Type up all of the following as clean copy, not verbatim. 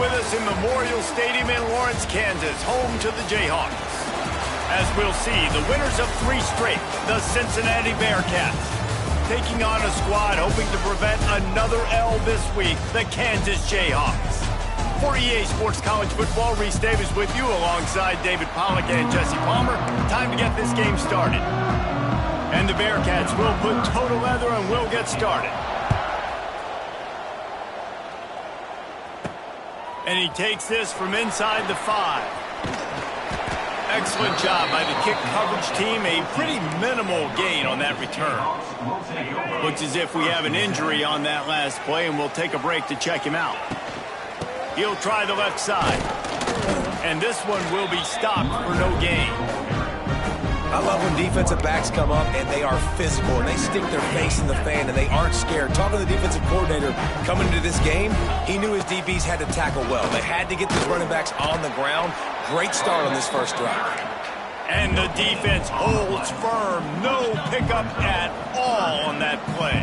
with us in Memorial Stadium in Lawrence, Kansas, home to the Jayhawks. As we'll see, the winners of 3 straight, the Cincinnati Bearcats, taking on a squad hoping to prevent another L this week, the Kansas Jayhawks. For EA Sports College Football, Reese Davis with you alongside David Pollack and Jesse Palmer. Time to get this game started. And the Bearcats will put total leather and will get started. And he takes this from inside the 5. Excellent job by the kick coverage team. A pretty minimal gain on that return. Looks as if we have an injury on that last play, and we'll take a break to check him out. He'll try the left side. And this one will be stopped for no gain. I love when defensive backs come up and they are physical and they stick their face in the fan and they aren't scared. Talking to the defensive coordinator coming into this game, he knew his DBs had to tackle well. They had to get these running backs on the ground. Great start on this first drive. And the defense holds firm. No pickup at all on that play.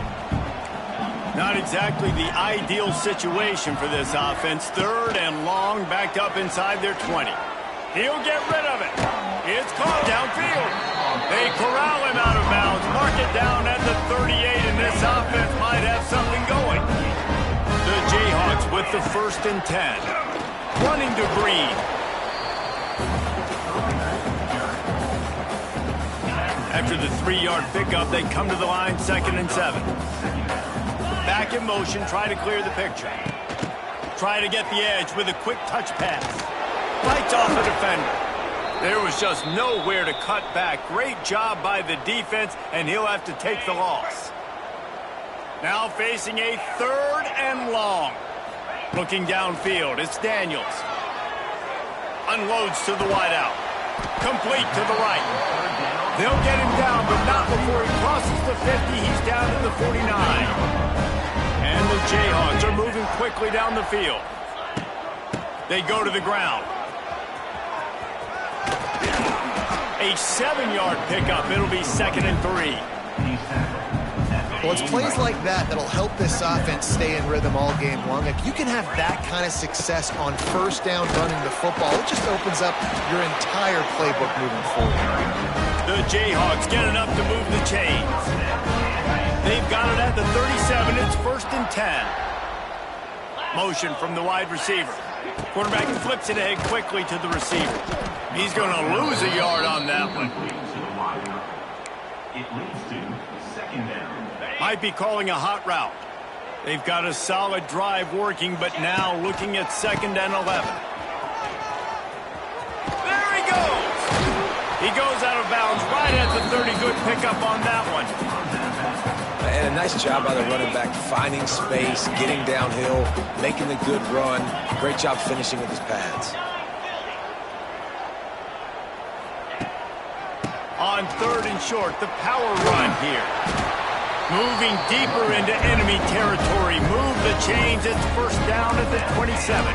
Not exactly the ideal situation for this offense. 3rd and long, backed up inside their 20. He'll get rid of it. It's caught downfield. They corral him out of bounds. Mark it down at the 38, and this offense might have something going. The Jayhawks with the 1st and 10. Running to Green. After the 3-yard pickup, they come to the line, 2nd and 7. Back in motion, try to clear the picture. Try to get the edge with a quick touch pass. Bites off the defender. There was just nowhere to cut back. Great job by the defense, and he'll have to take the loss. Now facing a 3rd and long. Looking downfield, it's Daniels. Unloads to the wideout. Complete to the right. They'll get him down, but not before he crosses the 50. He's down to the 49. And the Jayhawks are moving quickly down the field. They go to the ground. A 7-yard pickup. It'll be 2nd and 3. Well, it's plays like that that'll help this offense stay in rhythm all game long. If you can have that kind of success on 1st down running the football, it just opens up your entire playbook moving forward. The Jayhawks get enough to move the chains. They've got it at the 37. It's 1st and 10. Motion from the wide receiver. Quarterback flips it ahead quickly to the receiver. He's going to lose a yard on that one. Might be calling a hot route. They've got a solid drive working, but now looking at 2nd and 11. There he goes! He goes out of bounds right at the 30. Good pickup on that one. And a nice job by the running back, finding space, getting downhill, making the good run. Great job finishing with his pads. On 3rd and short, the power run here. Moving deeper into enemy territory. Move the chains. It's 1st down at the 27.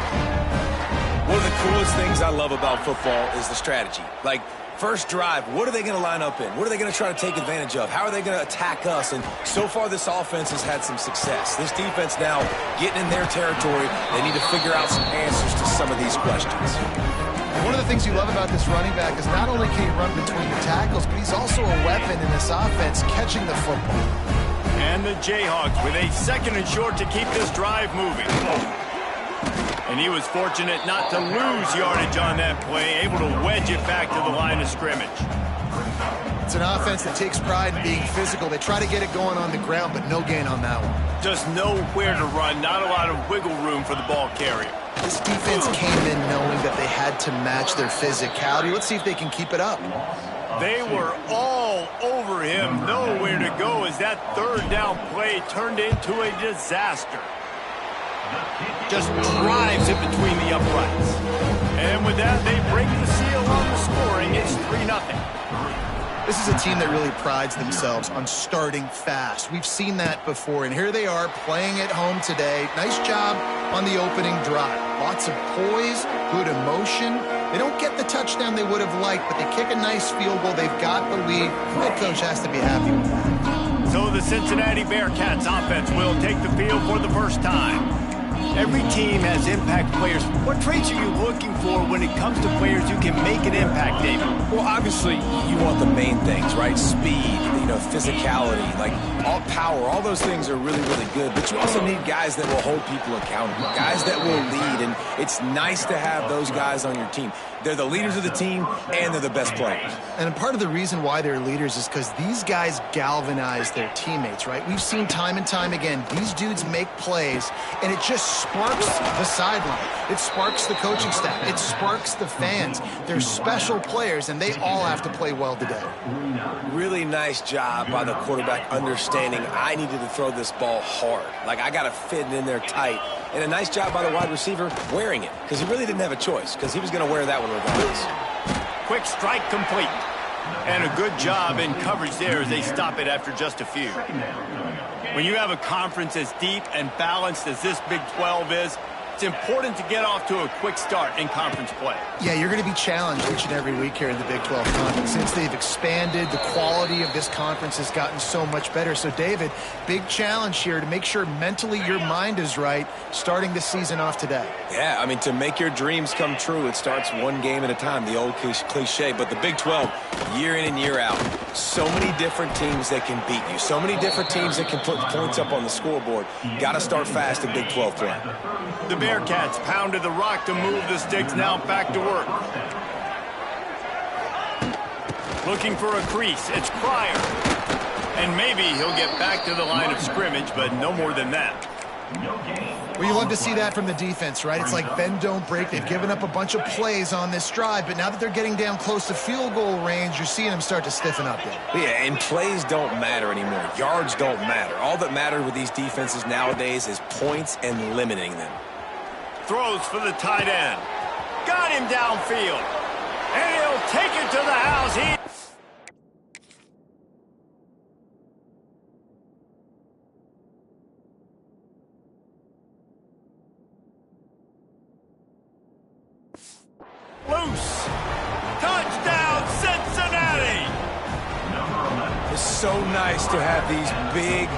One of the coolest things I love about football is the strategy. Like, first drive, what are they going to line up in? What are they going to try to take advantage of? How are they going to attack us? And so far, this offense has had some success. This defense now getting in their territory. They need to figure out some answers to some of these questions. One of the things you love about this running back is not only can he run between the tackles, but he's also a weapon in this offense, catching the football. And the Jayhawks with a 2nd and short to keep this drive moving. And he was fortunate not to lose yardage on that play, able to wedge it back to the line of scrimmage. It's an offense that takes pride in being physical. They try to get it going on the ground, but no gain on that one. Just nowhere to run, not a lot of wiggle room for the ball carrier. This defense came in knowing that they had to match their physicality. Let's see if they can keep it up. They were all over him, nowhere to go as that 3rd down play turned into a disaster. Just drives it between the uprights. And with that, they break the seal on the scoring. It's 3-0. This is a team that really prides themselves on starting fast. We've seen that before, and here they are playing at home today. Nice job on the opening drive. Lots of poise, good emotion. They don't get the touchdown they would have liked, but they kick a nice field goal. They've got the lead. The head coach has to be happy with that. So the Cincinnati Bearcats offense will take the field for the first time. Every team has impact players. What traits are you looking for when it comes to players who can make an impact, David? Well, obviously, you want the main things, right? Speed, physicality, like all power, all those things are really, really good. But you also need guys that will hold people accountable, guys that will lead. And it's nice to have those guys on your team. They're the leaders of the team, and they're the best players. And part of the reason why they're leaders is because these guys galvanize their teammates, right? We've seen time and time again, these dudes make plays, and it just sparks the sideline. It sparks the coaching staff. It sparks the fans. They're special players, and they all have to play well today. Really nice job by the quarterback understanding I needed to throw this ball hard. Like, I got to fit it in there tight. And a nice job by the wide receiver wearing it, because he really didn't have a choice, because he was going to wear that one regardless. Quick strike complete. And a good job in coverage there as they stop it after just a few. When you have a conference as deep and balanced as this Big 12 is, it's important to get off to a quick start in conference play. Yeah, you're going to be challenged each and every week here in the Big 12 Conference. Since they've expanded, the quality of this conference has gotten so much better. So, David, big challenge here to make sure mentally your mind is right starting the season off today. Yeah, I mean, to make your dreams come true, it starts one game at a time, the old cliche. But the Big 12, year in and year out, so many different teams that can beat you, so many different teams that can put points up on the scoreboard. Got to start fast in Big 12 play. The Bearcats pounded the rock to move the sticks, now back to work. Looking for a crease, it's Cryer. And maybe he'll get back to the line of scrimmage, but no more than that. Well, you love to see that from the defense, right? It's like bend, don't break. They've given up a bunch of plays on this drive, but now that they're getting down close to field goal range, you're seeing them start to stiffen up there. Yeah, and plays don't matter anymore. Yards don't matter. All that matters with these defenses nowadays is points and limiting them. Throws for the tight end. Got him downfield. And he'll take it to the house. Loose. Touchdown, Cincinnati. It's so nice to have these big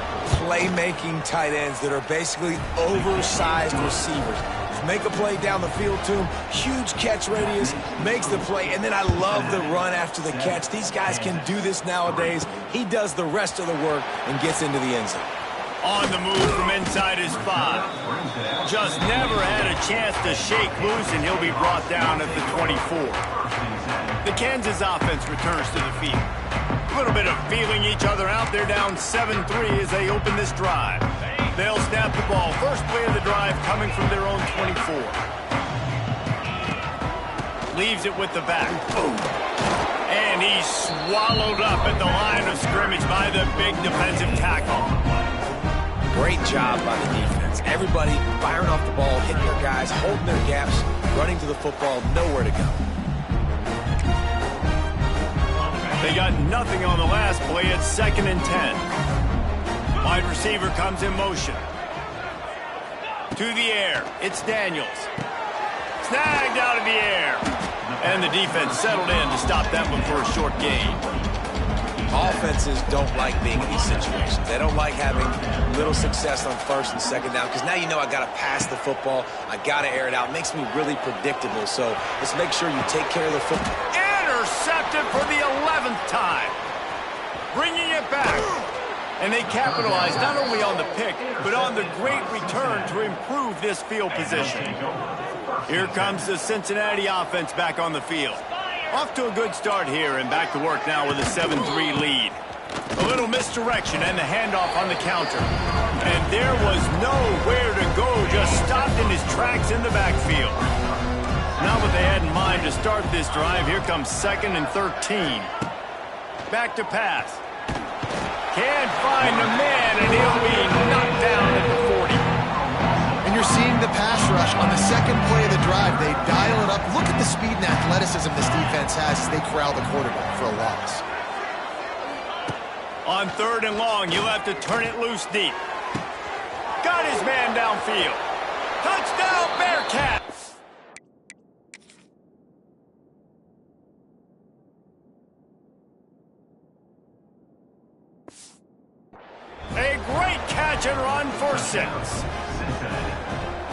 playmaking tight ends that are basically oversized receivers. Make a play down the field to him, huge catch radius, makes the play, and then I love the run after the catch. These guys can do this nowadays. He does the rest of the work and gets into the end zone. On the move from inside his 5. Just never had a chance to shake loose, and he'll be brought down at the 24. The Kansas offense returns to the field. A little bit of feeling each other out. They're down 7-3 as they open this drive. They'll snap the ball. First play of the drive coming from their own 24. Leaves it with the back. Boom. And he's swallowed up at the line of scrimmage by the big defensive tackle. Great job by the defense. Everybody firing off the ball, hitting their guys, holding their gaps, running to the football, nowhere to go. They got nothing on the last play. It's 2nd and 10. Wide receiver comes in motion. To the air. It's Daniels. Snagged out of the air. And the defense settled in to stop that one for a short gain. Offenses don't like being in these situations. They don't like having little success on 1st and 2nd down, because now you know I got to pass the football. I got to air it out. It makes me really predictable. So let's make sure you take care of the football. Intercepted for the 11th time. Bringing it back. And they capitalize not only on the pick, but on the great return to improve this field position. Here comes the Cincinnati offense back on the field. Off to a good start here, and back to work now with a 7-3 lead. A little misdirection and the handoff on the counter. And there was nowhere to go, just stopped in his tracks in the backfield. Not what they had in mind to start this drive. Here comes 2nd and 13. Back to pass. Can't find the man, and he'll be knocked down at the 40. And you're seeing the pass rush on the 2nd play of the drive. They dial it up. Look at the speed and athleticism this defense has as they corral the quarterback for a loss. On 3rd and long, you'll have to turn it loose deep. Got his man downfield. Touchdown, Bearcats! A great catch and run for 6.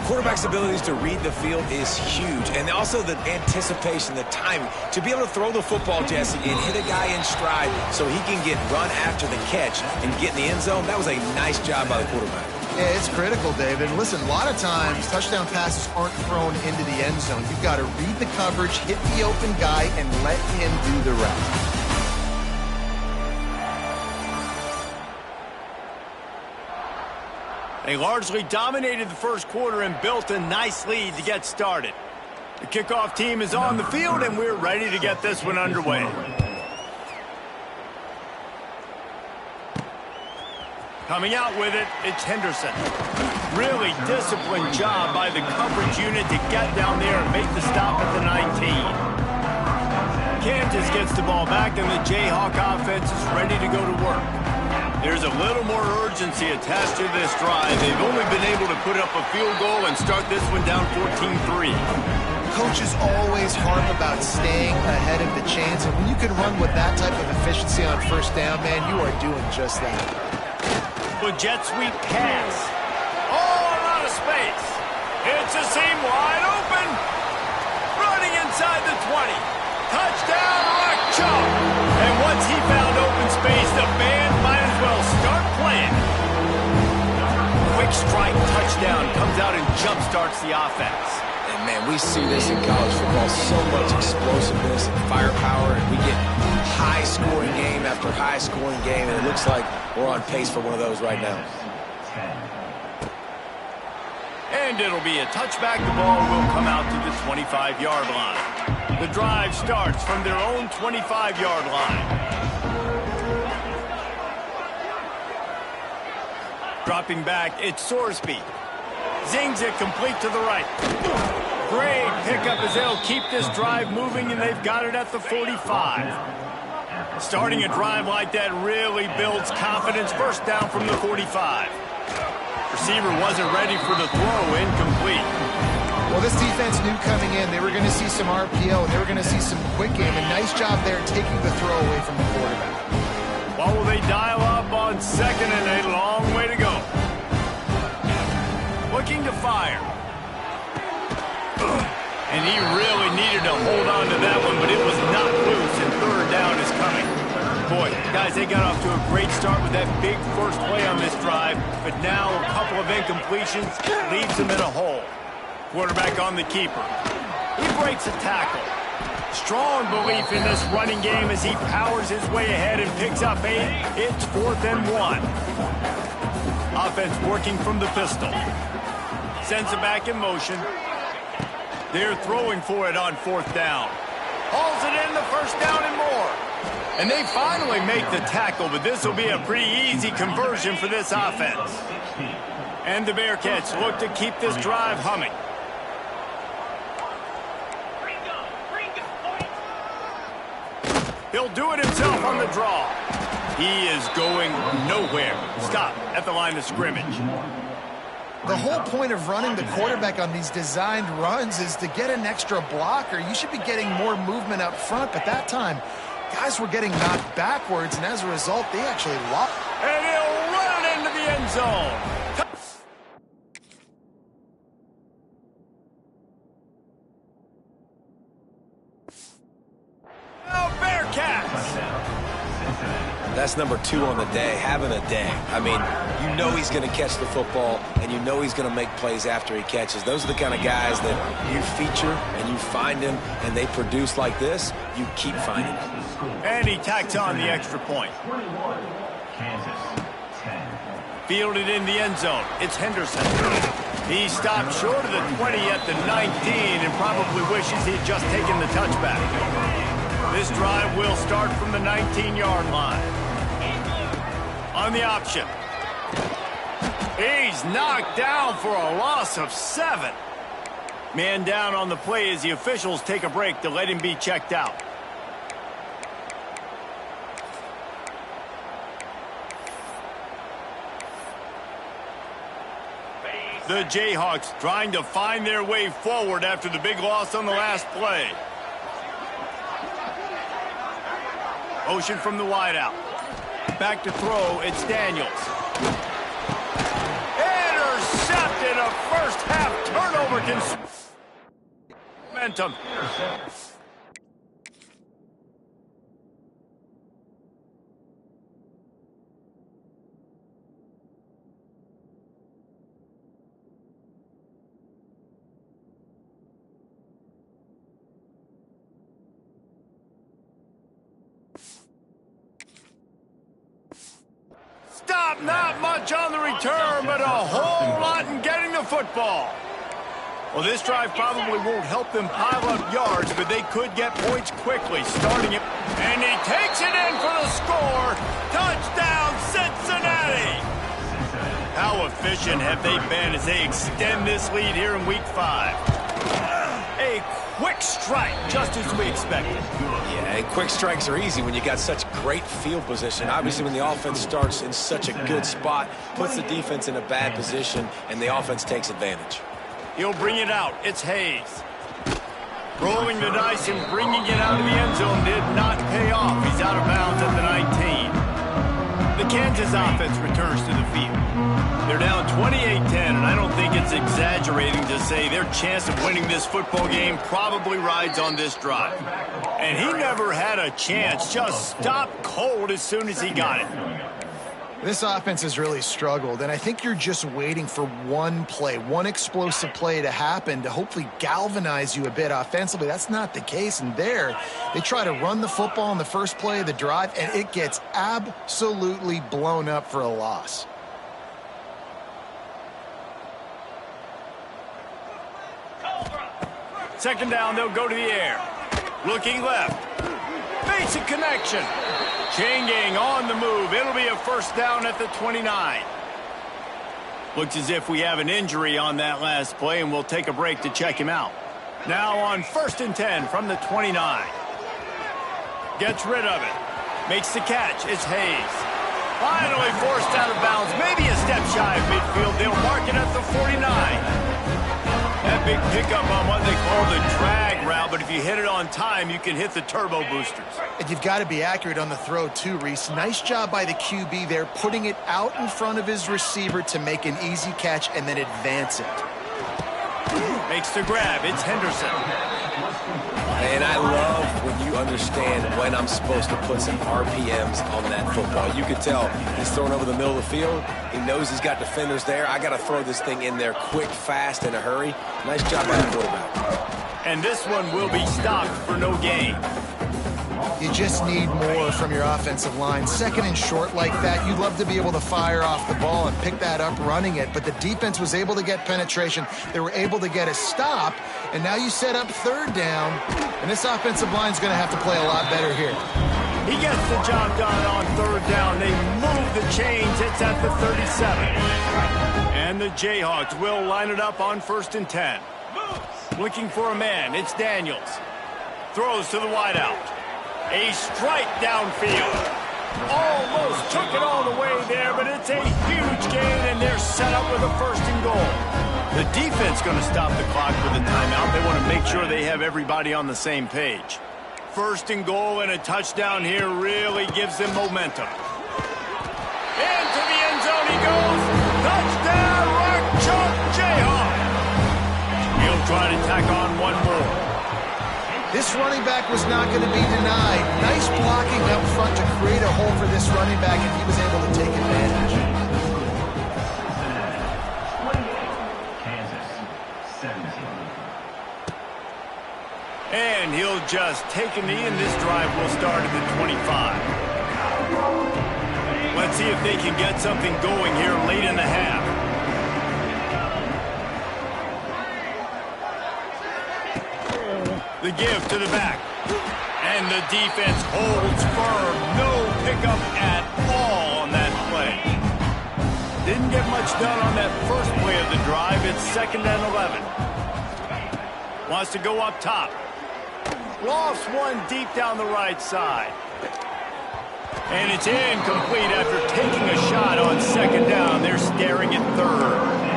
Quarterback's abilities to read the field is huge, and also the anticipation, the timing. To be able to throw the football, Jesse, and hit a guy in stride so he can get run after the catch and get in the end zone, that was a nice job by the quarterback. Yeah, it's critical, David. Listen, a lot of times, touchdown passes aren't thrown into the end zone. You've got to read the coverage, hit the open guy, and let him do the rest. They largely dominated the first quarter and built a nice lead to get started. The kickoff team is on the field, and we're ready to get this one underway. Coming out with it, it's Henderson. Really disciplined job by the coverage unit to get down there and make the stop at the 19. Kansas gets the ball back, and the Jayhawk offense is ready to go to work. There's a little more urgency attached to this drive. They've only been able to put up a field goal and start this one down 14-3. Coaches always harp about staying ahead of the chains, and when you can run with that type of efficiency on first down, man, you are doing just that. But jet sweep pass. Oh, a lot of space. It's a seam wide open. Running inside the 20. Touchdown, Rock Chalk. And once he found open space, the band might as well start playing. Quick strike touchdown comes out and jump-starts the offense. And, man, we see this in college football, so much explosiveness and firepower, and we get high-scoring game after high-scoring game, and it looks like we're on pace for one of those right now. And it'll be a touchback. The ball will come out to the 25-yard line. The drive starts from their own 25-yard line. Dropping back, it's Sorsby. Zings it complete to the right. Great pickup as they'll keep this drive moving, and they've got it at the 45. Starting a drive like that really builds confidence. First down from the 45. Receiver wasn't ready for the throw, incomplete. Well, this defense knew coming in they were going to see some RPO, and they were going to see some quick game. A nice job there taking the throw away from the quarterback. Well, will they dial up on second, and a long way to go. Looking to fire. And he really needed to hold on to that one, but it was not loose, and third down is coming. Boy, guys, they got off to a great start with that big first play on this drive, but now a couple of incompletions leaves them in a hole. Quarterback on the keeper. He breaks a tackle. Strong belief in this running game as he powers his way ahead and picks up 8. It's 4th and 1. Offense working from the pistol. Sends it back in motion. They're throwing for it on 4th down. Hauls it in, the first down and more. And they finally make the tackle, but this will be a pretty easy conversion for this offense. And the Bearcats look to keep this drive humming. He'll do it himself on the draw. He is going nowhere. Stop at the line of scrimmage. The whole point of running the quarterback on these designed runs is to get an extra blocker. You should be getting more movement up front, but that time, guys were getting knocked backwards, and as a result, they actually lost. And he'll run it into the end zone. Now Bearcats. That's number 2 on the day, having a day. I mean, you know he's going to catch the football, and you know he's going to make plays after he catches. Those are the kind of guys that you feature, and you find them, and they produce like this. You keep finding them. And he tacks on the extra point. Fielded in the end zone. It's Henderson. He stopped short of the 20 at the 19 and probably wishes he'd just taken the touchback. This drive will start from the 19-yard line. On the option. He's knocked down for a loss of 7. Man down on the play as the officials take a break to let him be checked out. The Jayhawks trying to find their way forward after the big loss on the last play. Motion from the wideout. Back to throw, it's Daniels. Intercepted, a first half turnover can momentum. Stop, not much on the return, but a whole lot in getting the football. Well, this drive probably won't help them pile up yards, but they could get points quickly, starting it. And he takes it in for the score. Touchdown, Cincinnati. How efficient have they been as they extend this lead here in Week 5? A quick strike, just as we expected. Yeah, and quick strikes are easy when you got such great field position. Obviously, when the offense starts in such a good spot, puts the defense in a bad position, and the offense takes advantage. He'll bring it out. It's Hayes. Rolling the dice and bringing it out of the end zone did not pay off. He's out of bounds at the 19. The Kansas offense returns to the field. They're down 28-10, and I don't think it's exaggerating to say their chance of winning this football game probably rides on this drive. And he never had a chance, just stopped cold as soon as he got it. This offense has really struggled, and I think you're just waiting for one play, one explosive play to happen to hopefully galvanize you a bit offensively. That's not the case, and there, they try to run the football in the first play of the drive, and it gets absolutely blown up for a loss. Second down, they'll go to the air. Looking left. Basic connection. Chain gang on the move. It'll be a first down at the 29. Looks as if we have an injury on that last play, and we'll take a break to check him out. Now on 1st and 10 from the 29. Gets rid of it. Makes the catch. It's Hayes. Finally forced out of bounds. Maybe a step shy of midfield. They'll mark it at the 49. That big pickup on what they call the drag route, but if you hit it on time, you can hit the turbo boosters. And you've got to be accurate on the throw too, Reese. Nice job by the QB there, putting it out in front of his receiver to make an easy catch and then advance it. Makes the grab. It's Henderson. And I love when you understand when I'm supposed to put some RPMs on that football. You can tell he's throwing over the middle of the field. He knows he's got defenders there. I got to throw this thing in there quick, fast, in a hurry. Nice job by the quarterback. And this one will be stopped for no gain. You just need more from your offensive line. Second and short like that, you'd love to be able to fire off the ball and pick that up running it, but the defense was able to get penetration. They were able to get a stop, and now you set up third down, and this offensive line is going to have to play a lot better here. He gets the job done on third down. They move the chains. It's at the 37. And the Jayhawks will line it up on 1st and 10. Looking for a man. It's Daniels. Throws to the wideout. A strike downfield. Almost took it all the way there, but it's a huge gain, and they're set up with a 1st and goal. The defense going to stop the clock with a timeout. They want to make sure they have everybody on the same page. 1st and goal and a touchdown here really gives them momentum. Into the end zone he goes. Touchdown, Rock Chalk Jayhawk. He'll try to tack on one more. This running back was not going to be denied. Nice blocking up front to create a hole for this running back, and he was able to take advantage. And he'll just take a knee, and this drive will start at the 25. Let's see if they can get something going here late in the half. The give to the back. And the defense holds firm. No pickup at all on that play. Didn't get much done on that first play of the drive. It's 2nd and 11. Wants to go up top. Lost one deep down the right side. And it's incomplete after taking a shot on 2nd down. They're staring at 3rd.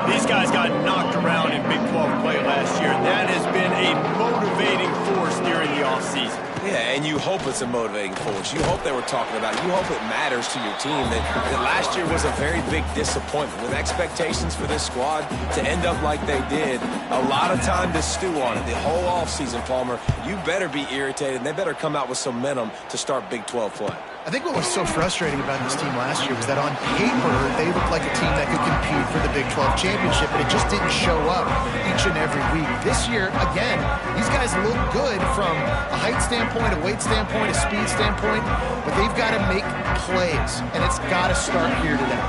These guys got knocked around in Big 12 play last year. That has been a motivating force during the offseason. Yeah, and you hope it's a motivating force. You hope they were talking about it. You hope it matters to your team that last year was a very big disappointment. With expectations for this squad to end up like they did, a lot of time to stew on it. The whole offseason, Palmer, you better be irritated, and they better come out with some momentum to start Big 12 play. I think what was so frustrating about this team last year was that on paper, they looked like a team that could compete for the Big 12 championship, but it just didn't show up each and every week. This year, again, these guys look good from a height standpoint, a weight standpoint, a speed standpoint, but they've got to make plays, and it's got to start here today.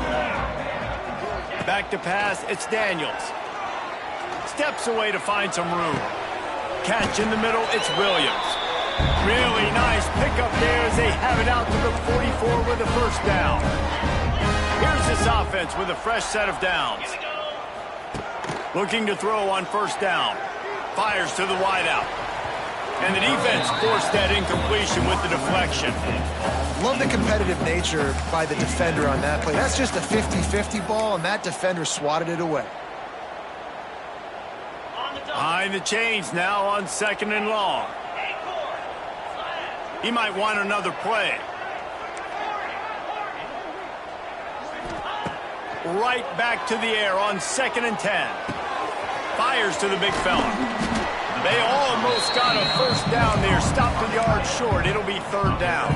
Back to pass, it's Daniels. Steps away to find some room. Catch in the middle, it's Williams. Really nice pickup there as they have it out to the 44 with a first down. Here's this offense with a fresh set of downs. Looking to throw on first down. Fires to the wideout. And the defense forced that incompletion with the deflection. Love the competitive nature by the defender on that play. That's just a 50-50 ball, and that defender swatted it away. Behind the chains now on second and long. He might want another play. Right back to the air on 2nd and 10. Fires to the big fella. They almost got a first down there. Stopped a yard short. It'll be 3rd down.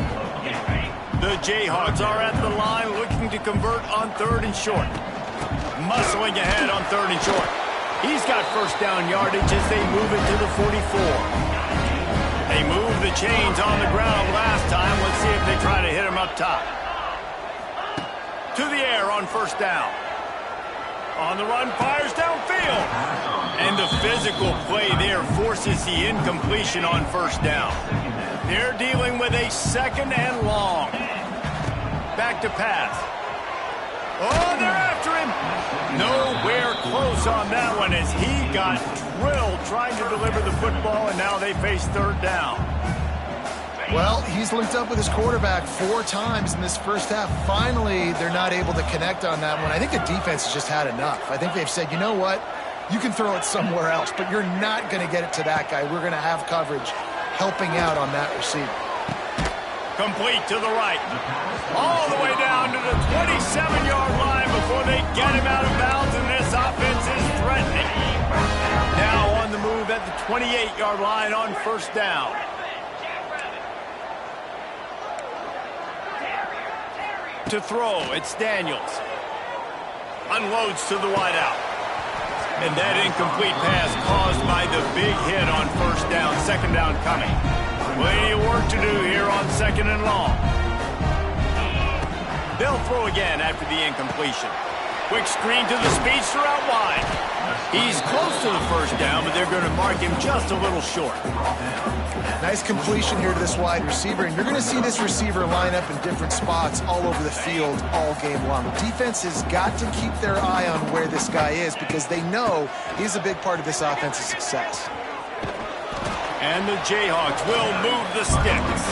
The Jayhawks are at the line looking to convert on 3rd and short. Muscling ahead on 3rd and short. He's got first down yardage as they move it to the 44. They moved the chains on the ground last time. Let's see if they try to hit him up top. To the air on first down. On the run, fires downfield. And the physical play there forces the incompletion on first down. They're dealing with a 2nd and long. Back to pass. Oh, they're after him. Nowhere close on that one as he got drilled trying to deliver the football, and now they face 3rd down. Well, he's linked up with his quarterback 4 times in this first half. Finally, they're not able to connect on that one. I think the defense has just had enough. I think they've said, you know what? You can throw it somewhere else, but you're not going to get it to that guy. We're going to have coverage helping out on that receiver. Complete to the right. All the way down to the 27-yard line before they get him out of bounds, and this offense is threatening. Now on the move at the 28-yard line on first down. To throw, it's Daniels. Unloads to the wideout. And that incomplete pass caused by the big hit on first down. 2nd down coming. Plenty of work to do here on 2nd and long. They'll throw again after the incompletion. Quick screen to the speedster out wide. He's close to the first down, but they're going to mark him just a little short. Nice completion here to this wide receiver, and you're going to see this receiver line up in different spots all over the field all game long. The defense has got to keep their eye on where this guy is because they know he's a big part of this offense's success. And the Jayhawks will move the sticks.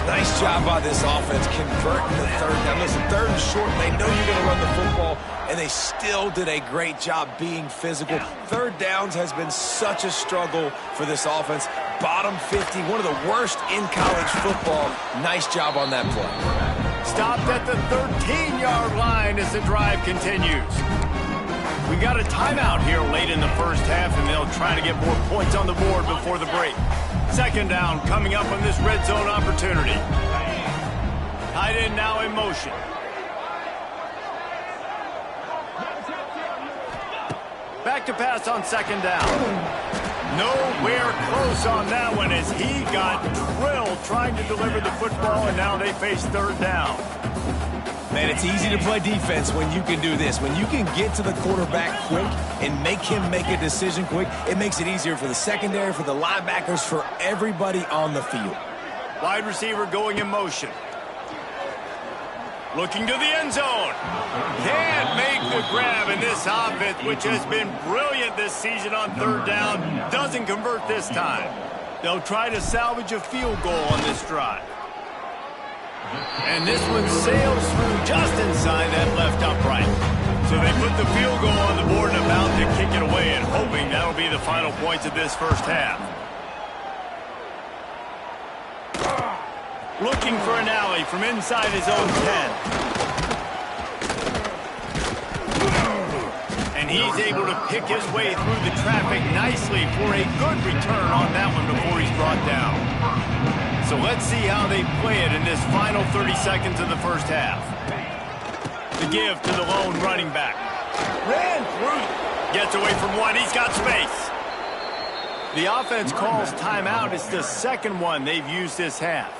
Nice job by this offense converting the 3rd down. Listen, 3rd and short, they know you're going to run the football, and they still did a great job being physical. 3rd downs has been such a struggle for this offense. Bottom 50, one of the worst in college football. Nice job on that play. Stopped at the 13-yard line as the drive continues. We got a timeout here late in the first half, and they'll try to get more points on the board before the break. 2nd down coming up on this red zone opportunity. Tight end now in motion. Back to pass on 2nd down. Nowhere close on that one as he got drilled trying to deliver the football, and now they face 3rd down. Man, it's easy to play defense when you can do this. When you can get to the quarterback quick and make him make a decision quick, it makes it easier for the secondary, for the linebackers, for everybody on the field. Wide receiver going in motion. Looking to the end zone. Can't make the grab, in this offense, which has been brilliant this season on 3rd down, doesn't convert this time. They'll try to salvage a field goal on this drive. And this one sails through just inside that left upright. So they put the field goal on the board and about to kick it away, and hoping that'll be the final points of this first half. Looking for an alley from inside his own 10. And he's able to pick his way through the traffic nicely for a good return on that one before he's brought down. So let's see how they play it in this final 30 seconds of the first half. The give to the lone running back. Ran through. Gets away from one. He's got space. The offense calls timeout. It's the second one they've used this half.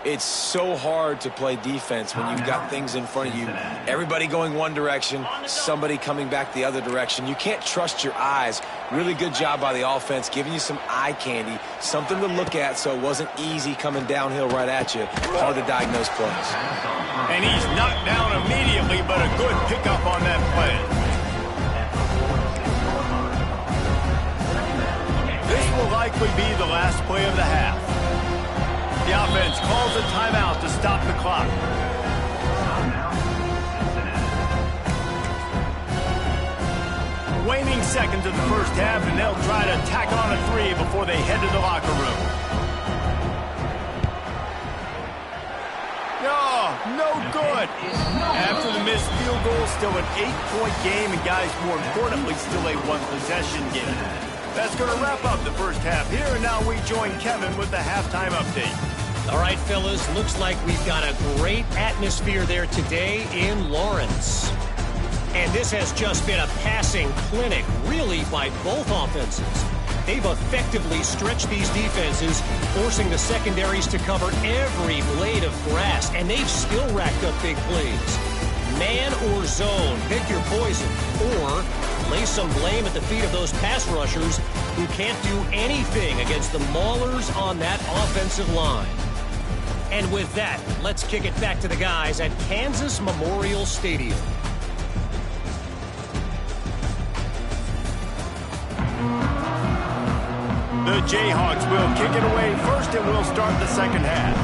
It's so hard to play defense when you've got things in front of you. Everybody going one direction, somebody coming back the other direction. You can't trust your eyes. Really good job by the offense, giving you some eye candy, something to look at so it wasn't easy coming downhill right at you. Hard to diagnose plays. And he's knocked down immediately, but a good pickup on that play. This will likely be the last play of the half. The offense calls a timeout to stop the clock. Waning seconds of the first half, and they'll try to tack on a 3 before they head to the locker room. Oh, no good. After the missed field goal, still an 8-point game, and guys, more importantly, still a one-possession game. That's going to wrap up the first half here, and now we join Kevin with the halftime update. All right, fellas, looks like we've got a great atmosphere there today in Lawrence. And this has just been a passing clinic, really, by both offenses. They've effectively stretched these defenses, forcing the secondaries to cover every blade of grass, and they've still racked up big plays. Man or zone, pick your poison, or lay some blame at the feet of those pass rushers who can't do anything against the maulers on that offensive line. And with that, let's kick it back to the guys at Kansas Memorial Stadium. The Jayhawks will kick it away first, and we'll start the second half.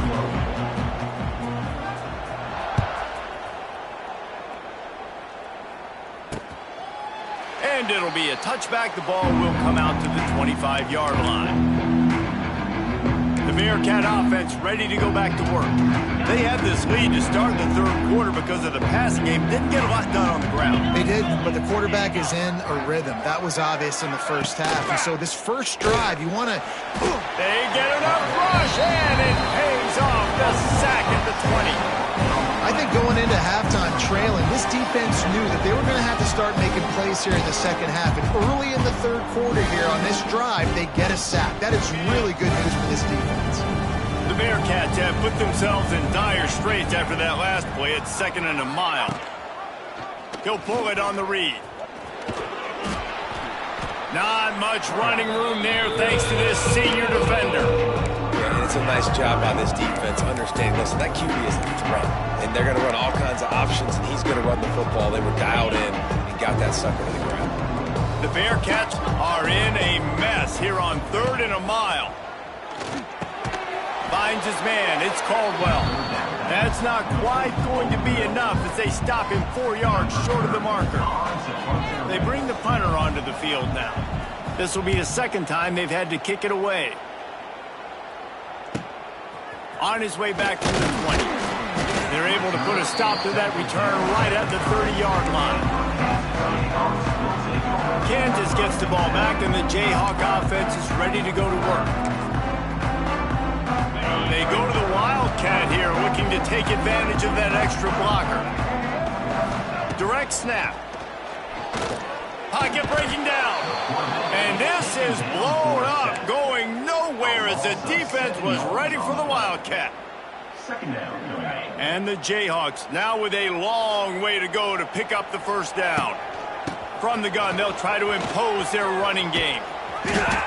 And it'll be a touchback. The ball will come out to the 25-yard line. The Bearcat offense ready to go back to work. They had this lead to start the third quarter because of the passing game. Didn't get a lot done on the ground. They did, but the quarterback is in a rhythm. That was obvious in the first half. And so this first drive, you want to... They get enough rush, and it pays off. The sack at the 20. I think going into halftime trailing, this defense knew that they were going to have to start making plays here in the second half. And early in the third quarter here on this drive, they get a sack. That is really good news for this defense. The Bearcats have put themselves in dire straits after that last play at 2nd and a mile. He'll pull it on the read. Not much running room there thanks to this senior defender. And it's a nice job by this defense understanding, listen, that QB is a threat. And they're going to run all kinds of options, and he's going to run the football. They were dialed in and got that sucker to the ground. The Bearcats are in a mess here on 3rd and a mile. Finds his man. It's Caldwell. That's not quite going to be enough as they stop him 4 yards short of the marker. They bring the punter onto the field now. This will be the second time they've had to kick it away. On his way back to the 20. They're able to put a stop to that return right at the 30-yard line. Kansas gets the ball back, and the Jayhawk offense is ready to go to work. They go to the Wildcat here, looking to take advantage of that extra blocker. Direct snap. Pocket breaking down. And this is blown up, going nowhere as the defense was ready for the Wildcat. And the Jayhawks now with a long way to go to pick up the first down. From the gun, they'll try to impose their running game.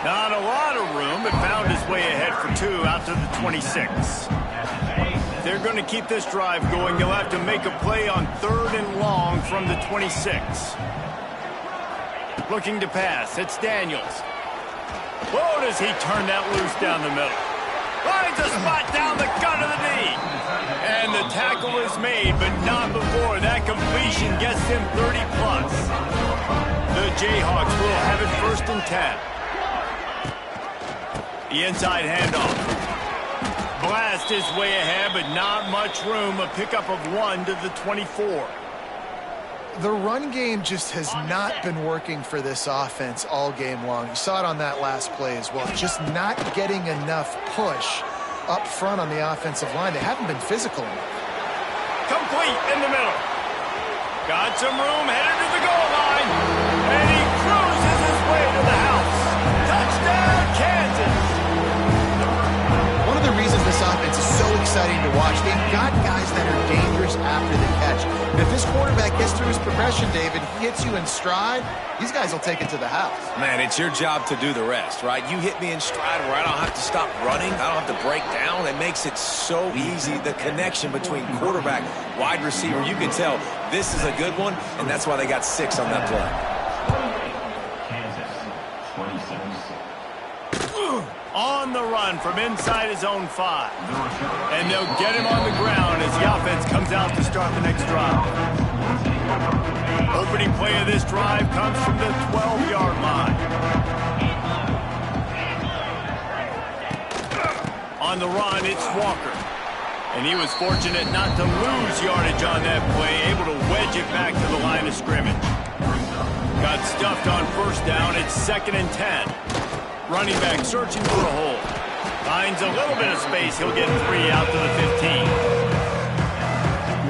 Not a lot of room, but found his way ahead for 2 out to the 26. They're going to keep this drive going. They'll have to make a play on 3rd and long from the 26. Looking to pass. It's Daniels. Whoa, does he turn that loose down the middle. Finds a spot down the gut of the knee. And the tackle is made, but not before that completion gets them 30+. The Jayhawks will have it 1st and 10. The inside handoff. Blast his way ahead, but not much room. A pickup of 1 to the 24. The run game just has not been working for this offense all game long. You saw it on that last play as well. Just not getting enough push up front on the offensive line. They haven't been physical enough. Complete in the middle. Got some room, headed to the goal line. And he cruises his way to the house. Touchdown, Kansas. One of the reasons this offense is so exciting to watch, they've got guys that are dangerous after the catch. And if this quarterback gets through his progression, David, he hits you in stride, these guys will take it to the house. Man, it's your job to do the rest, right? You hit me in stride where I don't have to stop running. I don't have to break down. It makes it so easy. The connection between quarterback, wide receiver, you can tell this is a good one, and that's why they got 6 on that play. On the run from inside his own 5. And they'll get him on the ground as the offense comes out to start the next drive. Opening play of this drive comes from the 12-yard line. On the run, it's Walker. And he was fortunate not to lose yardage on that play, able to wedge it back to the line of scrimmage. Got stuffed on first down. It's 2nd and 10. Running back searching for a hole. Finds a little bit of space. He'll get 3 out to the 15.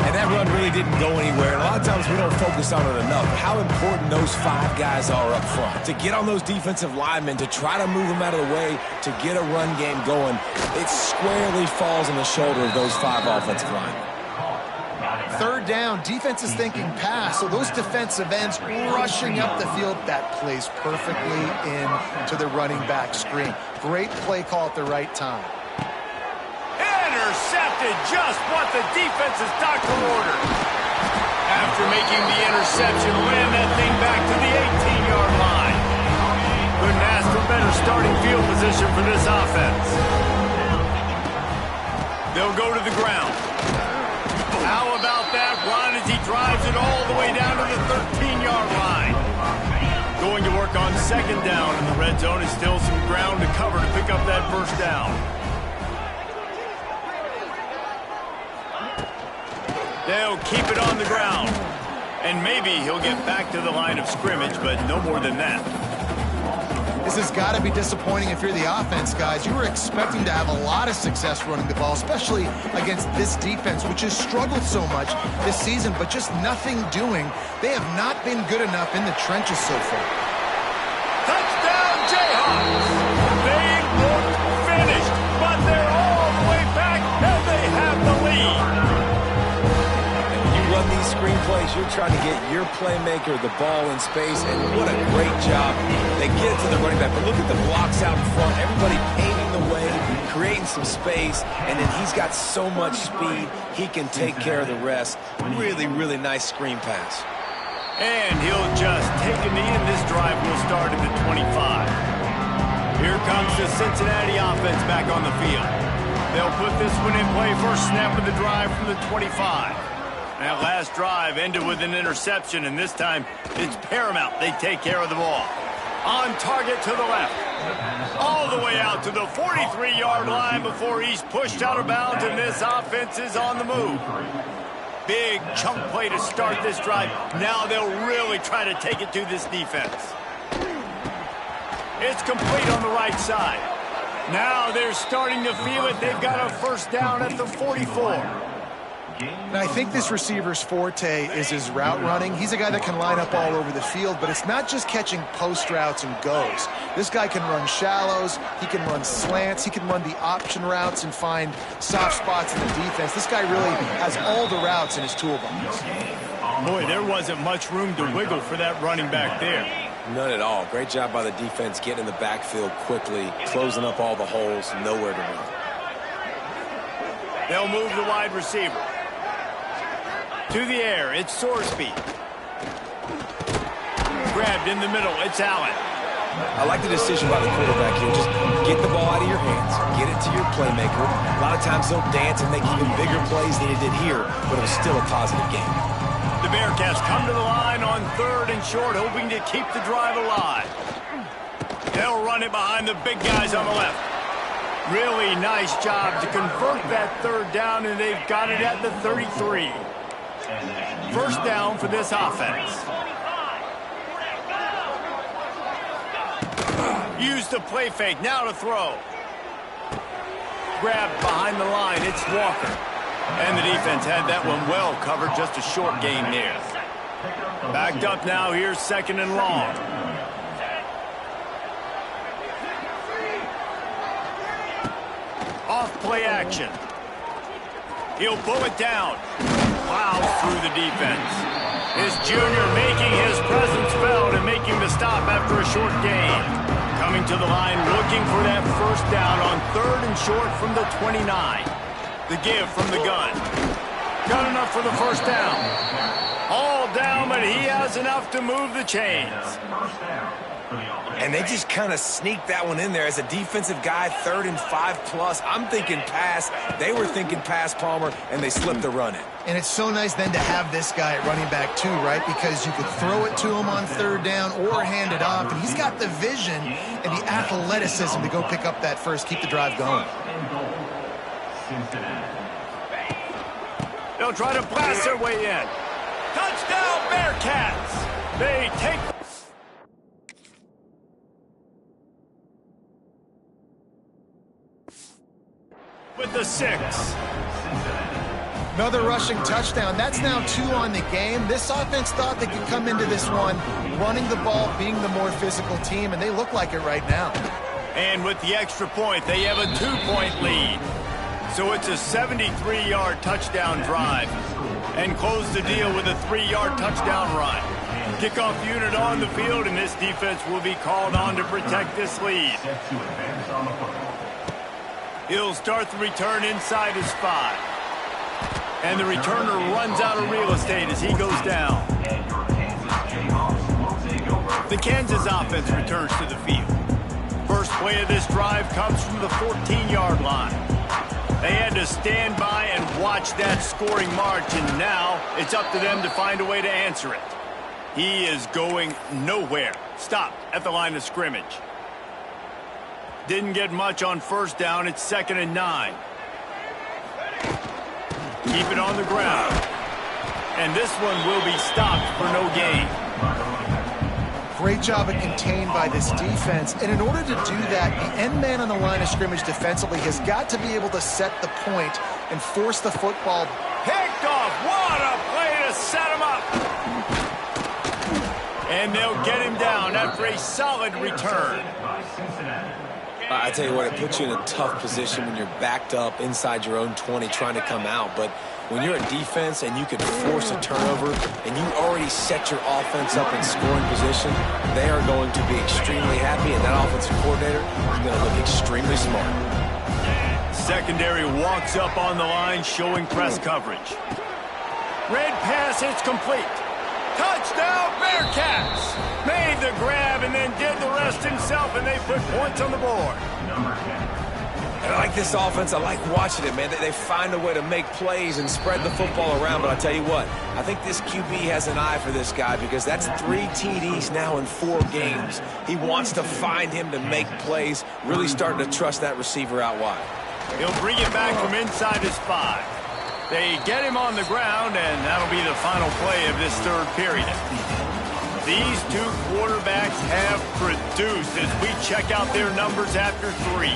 And that run really didn't go anywhere. And a lot of times we don't focus on it enough. How important those 5 guys are up front. To get on those defensive linemen, to try to move them out of the way, to get a run game going, it squarely falls on the shoulder of those 5 offensive linemen. 3rd down, defense is thinking pass, so those defensive ends rushing up the field, that plays perfectly into the running back screen. Great play call at the right time. Intercepted, just what the defense's doctor ordered. After making the interception, ran that thing back to the 18-yard line. Couldn't ask for better starting field position for this offense. They'll go to the ground. How about that run as he drives it all the way down to the 13-yard line? Going to work on 2nd down in the red zone. Is still some ground to cover to pick up that first down. They'll keep it on the ground. And maybe he'll get back to the line of scrimmage, but no more than that. This has got to be disappointing if you're the offense, guys. You were expecting to have a lot of success running the ball, especially against this defense, which has struggled so much this season, but just nothing doing. They have not been good enough in the trenches so far. Touchdown, Jayhawks! They look finished, but they're all the way back, and they have the lead. Run these screenplays, you're trying to get your playmaker the ball in space, and what a great job. They get it to the running back, but look at the blocks out in front. Everybody paving the way, creating some space, and then he's got so much speed, he can take care of the rest. Really, really nice screen pass. And he'll just take a knee, and this drive will start at the 25. Here comes the Cincinnati offense back on the field. They'll put this one in play. First snap of the drive from the 25. That last drive ended with an interception, and this time it's paramount they take care of the ball. On target to the left. All the way out to the 43-yard line before he's pushed out of bounds, and this offense is on the move. Big chunk play to start this drive. Now they'll really try to take it to this defense. It's complete on the right side. Now they're starting to feel it. They've got a first down at the 44. And I think this receiver's forte is his route running. He's a guy that can line up all over the field, but it's not just catching post routes and goes. This guy can run shallows, he can run slants, he can run the option routes and find soft spots in the defense. This guy really has all the routes in his toolbox. Boy, there wasn't much room to wiggle for that running back there. None at all. Great job by the defense getting in the backfield quickly, closing up all the holes, nowhere to run. They'll move the wide receiver. To the air, it's Sorsby. Grabbed in the middle, it's Allen. I like the decision by the quarterback here. Just get the ball out of your hands, get it to your playmaker. A lot of times they'll dance and make even bigger plays than he did here, but it was still a positive game. The Bearcats come to the line on 3rd and short, hoping to keep the drive alive. They'll run it behind the big guys on the left. Really nice job to convert that third down, and they've got it at the 33. First down for this offense. Use the play fake. Now to throw. Grabbed behind the line. It's Walker. And the defense had that one well covered. Just a short gain there. Backed up now. Here's second and long. Off play action. He'll pull it down. Plows through the defense. His junior making his presence felt and making the stop after a short gain. Coming to the line, looking for that first down on third and short from the 29. The give from the gun. Got enough for the first down. All down, but he has enough to move the chains. And they just kind of sneaked that one in there. As a defensive guy, 3rd and 5+. I'm thinking pass. They were thinking pass, Palmer, and they slipped the run in. And it's so nice then to have this guy at running back too, right? Because you could throw it to him on third down or hand it off. And he's got the vision and the athleticism to go pick up that first, keep the drive going. They'll try to blast their way in. Touchdown, Bearcats! They take... with the 6. Another rushing touchdown. That's now 2 on the game. This offense thought they could come into this one running the ball, being the more physical team, and they look like it right now. And with the extra point, they have a 2-point lead. So it's a 73-yard touchdown drive. And close the deal with a 3-yard touchdown run. Kickoff unit on the field, and this defense will be called on to protect this lead. He'll start the return inside his 5. And the returner runs out of real estate as he goes down. The Kansas offense returns to the field. First play of this drive comes from the 14-yard line. They had to stand by and watch that scoring march, and now it's up to them to find a way to answer it. He is going nowhere. Stopped at the line of scrimmage. Didn't get much on first down. It's 2nd and 9. Keep it on the ground. And this one will be stopped for no gain. Great job of contained by this defense. And in order to do that, the end man on the line of scrimmage defensively has got to be able to set the point and force the football. Picked off. What a play to set him up. And they'll get him down after a solid return. I tell you what, it puts you in a tough position when you're backed up inside your own 20 trying to come out. But when you're a defense and you can force a turnover and you already set your offense up in scoring position, they are going to be extremely happy, and that offensive coordinator is going to look extremely smart. Secondary walks up on the line, showing press coverage. Red pass, it's complete. Touchdown, Bearcats! Made the grab and then did the rest himself, and they put points on the board. I like this offense. I like watching it, man. They find a way to make plays and spread the football around. But I tell you what, I think this QB has an eye for this guy because that's 3 TDs now in 4 games. He wants to find him to make plays, really starting to trust that receiver out wide. He'll bring it back from inside his 5. They get him on the ground, and that'll be the final play of this third period. These two quarterbacks have produced as we check out their numbers after 3.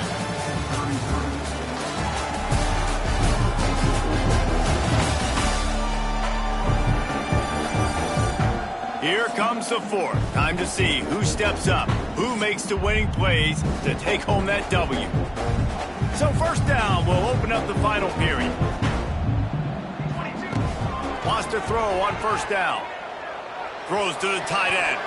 Here comes the 4th. Time to see who steps up, who makes the winning plays to take home that W. So first down will open up the final period. Wants to throw on first down. Throws to the tight end.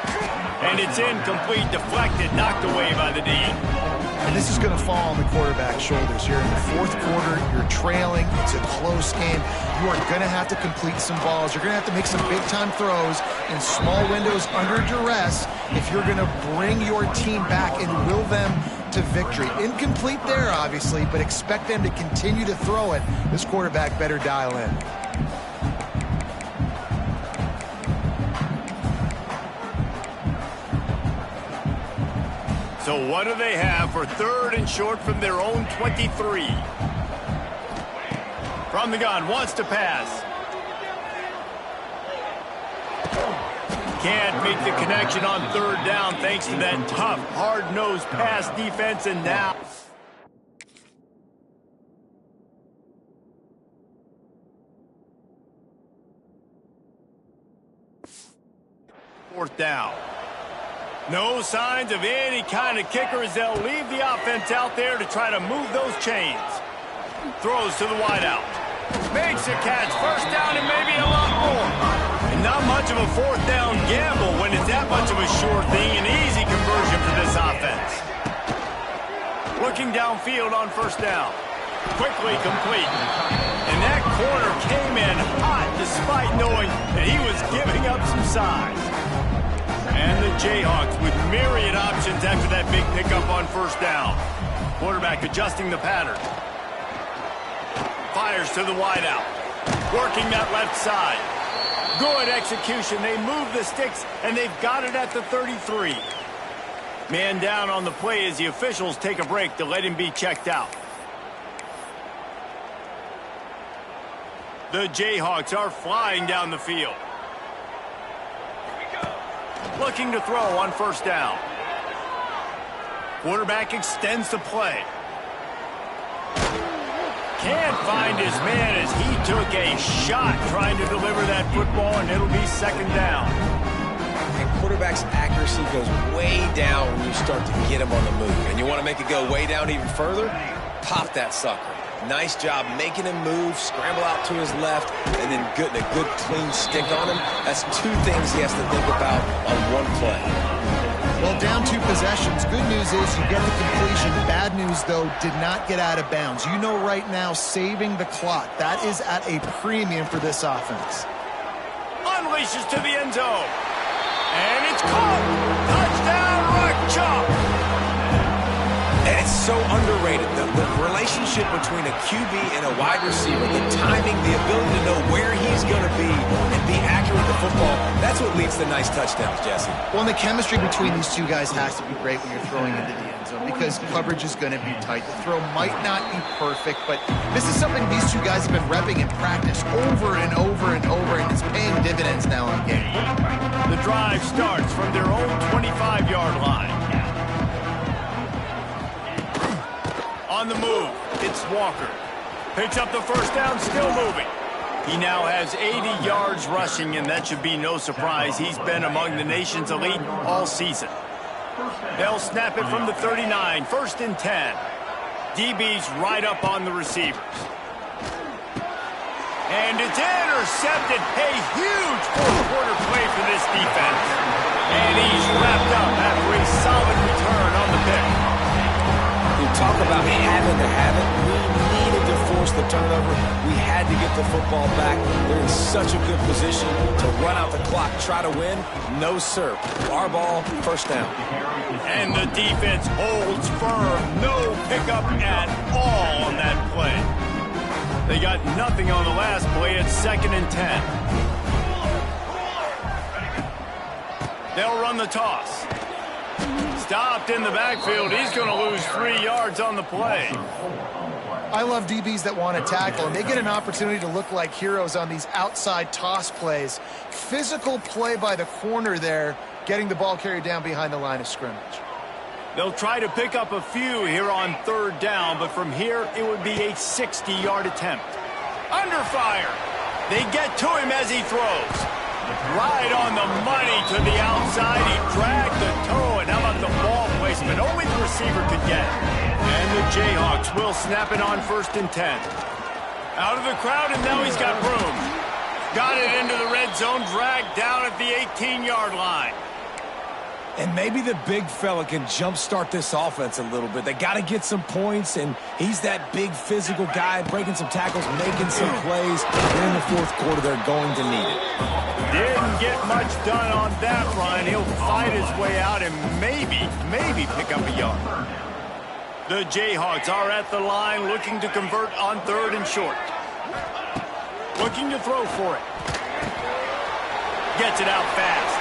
And it's incomplete, deflected, knocked away by the D. And this is going to fall on the quarterback's shoulders. You're in the 4th quarter. You're trailing. It's a close game. You are going to have to complete some balls. You're going to have to make some big-time throws in small windows under duress if you're going to bring your team back and will them to victory. Incomplete there, obviously, but expect them to continue to throw it. This quarterback better dial in. So what do they have for 3rd and short from their own 23? From the gun, wants to pass. Can't make the connection on 3rd down thanks to that tough, hard-nosed pass defense, and now 4th down. No signs of any kind of kicker as they'll leave the offense out there to try to move those chains. Throws to the wideout. Makes a catch. 1st down and maybe a lot more. And not much of a 4th down gamble when it's that much of a sure thing. An easy conversion for this offense. Looking downfield on 1st down. Quickly complete. And that corner came in hot despite knowing that he was giving up some size. And the Jayhawks with myriad options after that big pickup on 1st down. Quarterback adjusting the pattern. Fires to the wideout. Working that left side. Good execution. They move the sticks, and they've got it at the 33. Man down on the play as the officials take a break to let him be checked out. The Jayhawks are flying down the field. Looking to throw on 1st down. Quarterback extends the play. Can't find his man as he took a shot trying to deliver that football, and it'll be 2nd down. And quarterback's accuracy goes way down when you start to get him on the move. And you want to make it go way down even further? Pop that sucker. Nice job making him move, scramble out to his left, and then getting a good clean stick on him. That's 2 things he has to think about on 1 play. Well, down 2 possessions. Good news is you get the completion. Bad news, though, did not get out of bounds. You know right now, saving the clock. That is at a premium for this offense. Unleashes to the end zone. And it's caught. Touchdown, Rock Chalk. And it's so underrated. The relationship between a QB and a wide receiver, the timing, the ability to know where he's going to be and be accurate with the football, that's what leads to nice touchdowns, Jesse. Well, and the chemistry between these 2 guys has to be great when you're throwing into the end zone because coverage is going to be tight. The throw might not be perfect, but this is something these 2 guys have been repping in practice over and over and over, and it's paying dividends now in game. The drive starts from their own 25-yard line. On the move, it's Walker. Picks up the 1st down, still moving. He now has 80 yards rushing, and that should be no surprise. He's been among the nation's elite all season. They'll snap it from the 39, 1st and 10. DB's right up on the receivers. And it's intercepted. A huge 4th quarter play for this defense. And he's wrapped up after a solid return on the pick. We talk about having to have it. We needed to force the turnover. We had to get the football back. They're in such a good position to run out the clock, try to win. No, sir. Our ball, 1st down. And the defense holds firm. No pickup at all on that play. They got nothing on the last play. It's 2nd and 10. They'll run the toss. Stopped in the backfield. He's going to lose 3 yards on the play. I love DBs that want to tackle, and they get an opportunity to look like heroes on these outside toss plays. Physical play by the corner there, getting the ball carried down behind the line of scrimmage. They'll try to pick up a few here on 3rd down, but from here it would be a 60-yard attempt. Under fire. They get to him as he throws. Right on the money to the outside. He dragged the toe, and how about the ball placement? Only the receiver could get. And the Jayhawks will snap it on 1st and 10. Out of the crowd, and now he's got room. Got it into the red zone, dragged down at the 18-yard line. And maybe the big fella can jumpstart this offense a little bit. They got to get some points, and he's that big physical guy, breaking some tackles, making some plays. In the 4th quarter, they're going to need it. Didn't get much done on that run. He'll fight his way out and maybe pick up a yard. The Jayhawks are at the line looking to convert on 3rd and short. Looking to throw for it. Gets it out fast.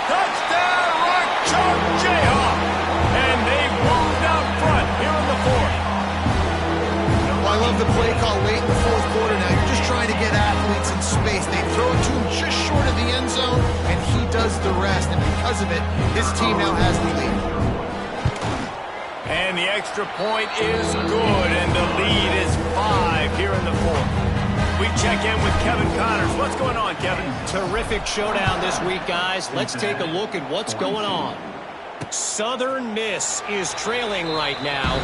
Touchdown, Rock Chalk Jayhawk! And the play call late in the fourth quarter now. You're just trying to get athletes in space. They throw it to him just short of the end zone, and he does the rest. And because of it, his team now has the lead. And the extra point is good, and the lead is 5 here in the fourth. We check in with Kevin Connors. What's going on, Kevin? Terrific showdown this week, guys. Let's take a look at what's going on. Southern Miss is trailing right now,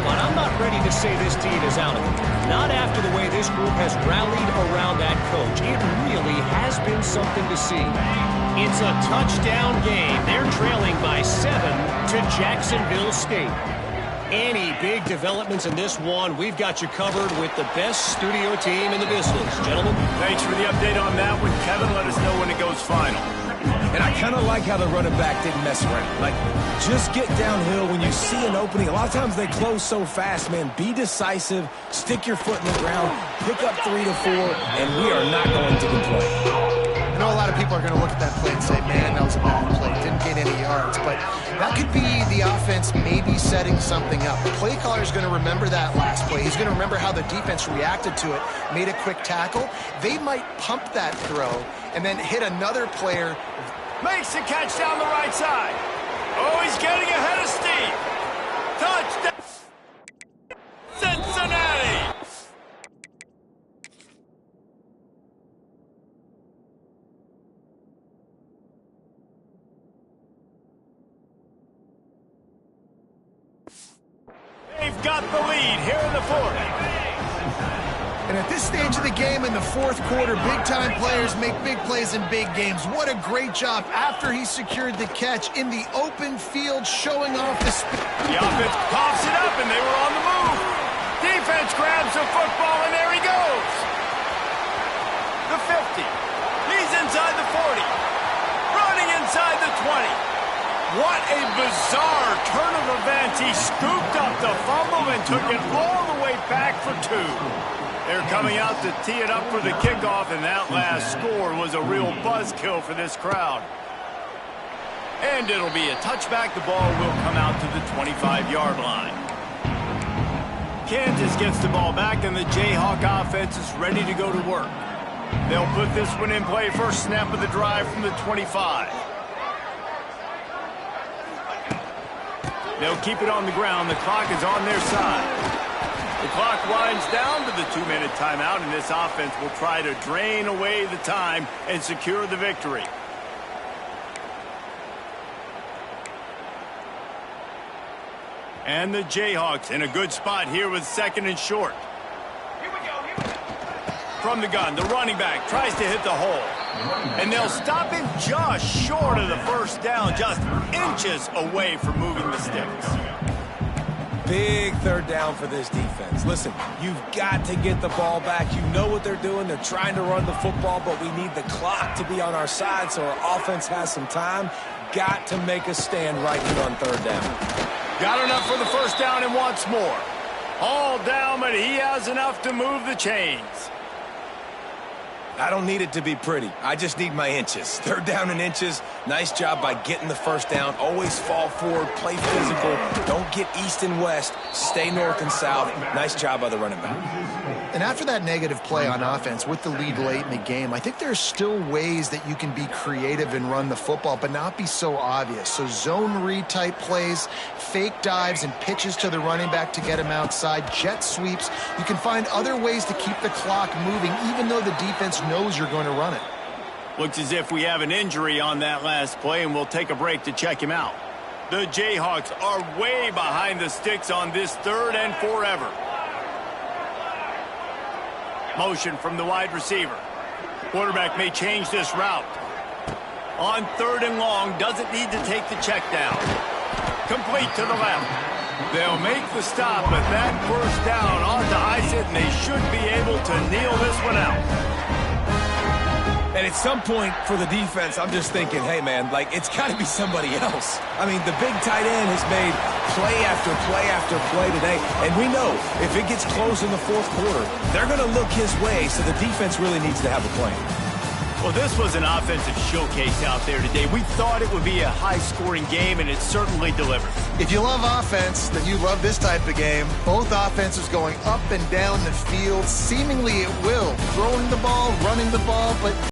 but I'm not ready to say this team is out of it. Not after the way this group has rallied around that coach. It really has been something to see. It's a touchdown game. They're trailing by 7 to Jacksonville State. Any big developments in this one, we've got you covered with the best studio team in the business. Gentlemen. Thanks for the update on that one, Kevin. Let us know when it goes final. And I kind of like how the running back didn't mess around. Like, just get downhill when you see an opening. A lot of times they close so fast, man. Be decisive, stick your foot in the ground, pick up 3 to 4, and we are not going to complain. I know a lot of people are going to look at that play and say, man, that was a bad play. Didn't gain any yards. But that could be the offense maybe setting something up. The play caller is going to remember that last play. He's going to remember how the defense reacted to it, made a quick tackle. They might pump that throw and then hit another player. Makes the catch down the right side. Oh, he's getting ahead of Steve. Touchdown, Cincinnati. They've got the lead here in the fourth. And at this stage of the game in the fourth quarter, big-time players make big plays in big games. What a great job after he secured the catch in the open field, showing off the speed. The offense pops it up, and they were on the move. Defense grabs the football, and there he goes. The 50. He's inside the 40. Running inside the 20. What a bizarre turn of events. He scooped up the fumble and took it all the way back for 2. They're coming out to tee it up for the kickoff, and that last score was a real buzzkill for this crowd. And it'll be a touchback. The ball will come out to the 25-yard line. Kansas gets the ball back, and the Jayhawk offense is ready to go to work. They'll put this one in play. First snap of the drive from the 25. They'll keep it on the ground. The clock is on their side. The clock winds down to the 2-minute timeout, and this offense will try to drain away the time and secure the victory. And the Jayhawks in a good spot here with 2nd and short. Here we go. From the gun, the running back tries to hit the hole. And they'll stop him just short of the first down, just inches away from moving the sticks. Big third down for this defense. Listen, you've got to get the ball back. You know what they're doing. They're trying to run the football, but we need the clock to be on our side so our offense has some time. Got to make a stand right here on third down. Got enough for the first down and wants more. All down, but he has enough to move the chains. I don't need it to be pretty. I just need my inches. Third down and inches. Nice job by getting the first down. Always fall forward, play physical. Don't get east and west. Stay north and south. Nice job by the running back. And after that negative play on offense with the lead late in the game, I think there's still ways that you can be creative and run the football, but not be so obvious. So zone read type plays, fake dives and pitches to the running back to get him outside, jet sweeps. You can find other ways to keep the clock moving, even though the defense knows you're going to run it. Looks as if we have an injury on that last play, and we'll take a break to check him out. The Jayhawks are way behind the sticks on this 3rd and forever. Motion from the wide receiver. Quarterback may change this route. On 3rd and long, doesn't need to take the check down. Complete to the left. They'll make the stop, but that first down ought to ice it, and they should be able to kneel this one out. And at some point for the defense, I'm just thinking, hey, man, like, it's got to be somebody else. I mean, the big tight end has made play after play after play today. And we know if it gets close in the fourth quarter, they're going to look his way, so the defense really needs to have a plan. Well, this was an offensive showcase out there today. We thought it would be a high-scoring game, and it certainly delivered. If you love offense, then you love this type of game. Both offenses going up and down the field, seemingly at will, throwing the ball, running the ball, but